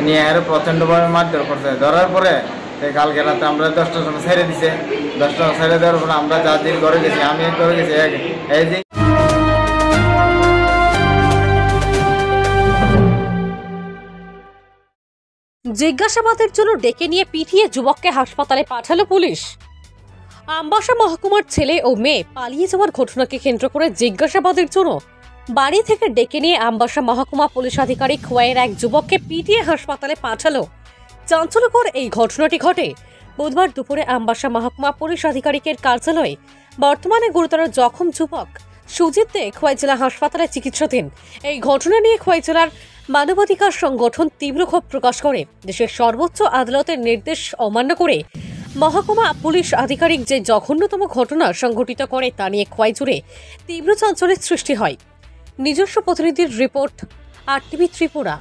নিয়ে আরো প্রচণ্ডভাবে মারধর করছে। ধরার পরে কালকে রাতে আমরা 10টার সময় ছেড়ে দিছে। 10টার ছেড়ে দেওয়ার পরে আমরা যার ঘরে গেছি, আমি এক ঘরে গেছি। এই যে জিজ্ঞাসাবাদের জন্য ডেকে নিয়ে পিটিয়ে যুবককে হাসপাতালে পাঠালো পুলিশ। আমবাসা মহকুমার ছেলে ও মেয়ে পালিয়ে যাওয়ার ঘটনাকে কেন্দ্র করে জিজ্ঞাসাবাদের জন্য বাড়ি থেকে ডেকে নিয়ে আমবাসা মহকুমা পুলিশ আধিকারিক খোয়াইয়ের এক যুবককে পিটিয়ে হাসপাতালে পাঠালো। চাঞ্চল্যকর এই ঘটনাটি ঘটে বুধবার দুপুরে আমবাসা মহকুমা পুলিশ আধিকারিকের কার্যালয়ে। বর্তমানে গুরুতর জখম যুবক সুজিত দে খোয়াই জেলা হাসপাতালে চিকিৎসাধীন। এই ঘটনা নিয়ে খোয়াই জেলার মানবাধিকার সংগঠন তীব্র ক্ষোভ প্রকাশ করে। দেশের সর্বোচ্চ আদালতের নির্দেশ অমান্য করে মহকুমা পুলিশ আধিকারিক যে জঘন্যতম ঘটনা সংঘটিত করে তা নিয়ে খোয়াই জুড়ে তীব্র চাঞ্চল্যের সৃষ্টি হয়। নিজস্ব প্রতিনিধির রিপোর্ট, RTV ত্রিপুরা।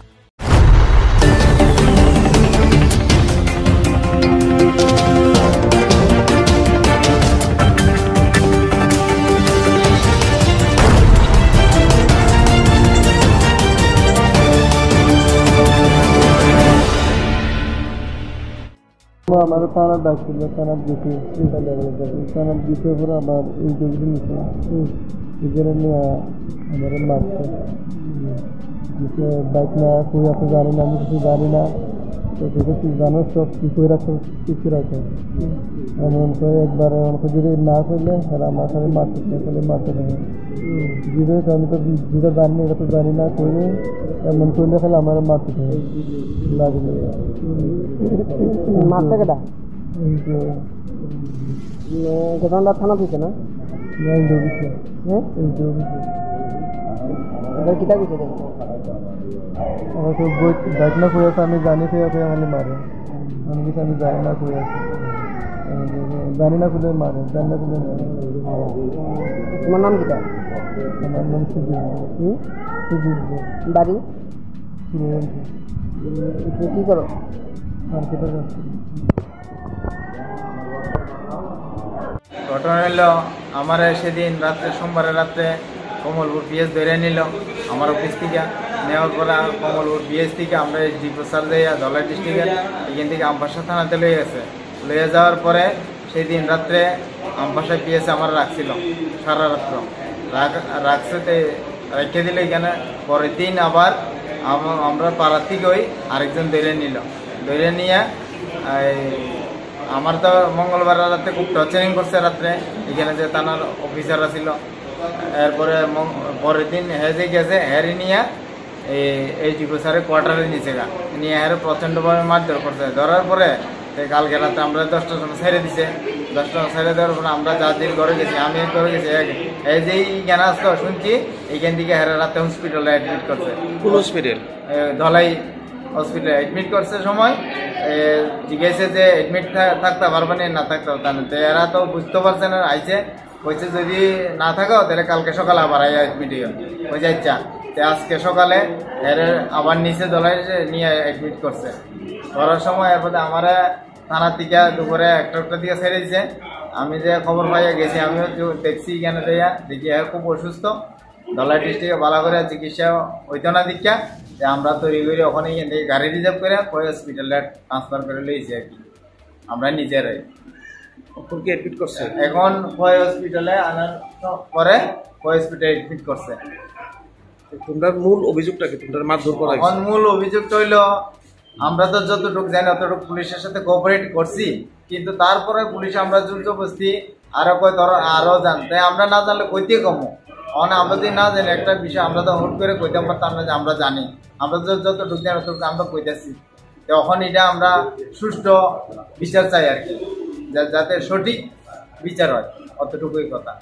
हमारे थाना डाक्टर थाना जीपी थाना जीपे पर आबार हमारे मारते जिसे बाइक में कोई आपको जानी ना किसी जानी ना तो जैसे जानो सब कोई रखो किसी रखे हम उनको एक बार उनको जो ना खोले हमारे मारते रहे जिधर कभी तो जिधर जानी तो जानी ना कोई मन खोले खाली हमारे मारते थे लाग मारते कटा घटना थाना থেকে না এবার কিতা কিছু দেখো আমার তো বাইক না কই আছে আমি জানি কই আছে আমি মারে আমি কিছু আমি জানি না কই আছে জানি না কই মারে জানি না কই মারে। তোমার নাম কিতা? আমার নাম সুজিত বাড়ি তুমি কি করো? মার্কেটের কাজ করি। ঘটনা হলো আমার সেদিন রাত্রে সোমবারের রাত্রে কমলপুর পিএস ধরে নিল আমার অফিস থেকে। নেওয়ার পরে কমলপুর পিএস থেকে আমরা ডিপো সার যাইয়া ধলাই ডিস্ট্রিক্টের এখান থেকে আমবাসা থানাতে লয়ে গেছে। লয়ে যাওয়ার পরে সেই দিন রাত্রে আমবাসায় পিএস আমার রাখছিল সারা রাত্র রাখছে। রেখে দিলে এখানে পরের দিন আবার আমরা পাড়ার থেকেই আরেকজন ধরে নিল। ধরে নিয়ে আমার তো মঙ্গলবার রাতে খুব টর্চারিং করছে রাত্রে এখানে যে থানার অফিসাররা ছিল। এরপরে পরের দিন হেজে গেছে হেরে নিয়ে এই ডিপো স্যারের কোয়ার্টারে নিচে নিয়ে হেরে প্রচণ্ডভাবে মারধর করছে। ধরার পরে কালকে রাতে আমরা 10টার সময় ছেড়ে দিছে। 10টার ছেড়ে দেওয়ার পরে আমরা যার ঘরে গেছি, আমি এক ঘরে গেছি। এই যে জ্ঞান আসতো শুনছি এইখান থেকে হেরে রাতে হসপিটালে অ্যাডমিট করছে। কোন হসপিটাল? ধলাই হসপিটালে অ্যাডমিট করছে। সময় জিজ্ঞাসা যে অ্যাডমিট থাকতে পারবে না থাকতে পারবে, তো এরা তো বুঝতে পারছে না। আইছে বলছে যদি না থাকো তাহলে কালকে সকালে আবার অ্যাডমিট হয়ে যাচ্ছে। তো আজকে সকালে এর আবার নিচে ধলাই নিয়ে অ্যাডমিট করছে। করার সময় এরপরে আমার থানা থেকে দুপুরে 1টা দিকে ছেড়ে দিছে। আমি যে খবর পাইয়া গেছি আমিও দেখছি এখানে যাইয়া দেখি খুব অসুস্থ। ধলাই ডিস্ট্রিক্টে ভালো করে চিকিৎসা হইতো না দীক্ষা যে আমরা তৈরি করি ওখানে গাড়ি রিজার্ভ করে কই হসপিটালে ট্রান্সফার করে লইছি আর কি আমরা নিজেরাই। অ্যাডমিট করছে এখন কই হসপিটালে আনার পরে কই হসপিটালে অ্যাডমিট করছে। তোমার মূল অভিযোগটা কি? তোমার মারধর করা এখন মূল অভিযোগটা হইলো আমরা তো যতটুকু জানি অতটুকু পুলিশের সাথে কোঅপারেট করছি, কিন্তু তারপরে পুলিশ আমরা জোরজবস্তি আরো কয় ধরো আরো জানতে আমরা না জানলে কইতে কমো। অন আমরা যদি না জানি একটা বিষয় আমরা তো হুট করে কইতে পারতাম না যে আমরা জানি। আমরা যতটুকু জানি অতটুকু আমরা কইতেছি। তখন এটা আমরা সুষ্ঠু বিচার চাই আর কি, যাতে সঠিক বিচার হয়, অতটুকুই কথা।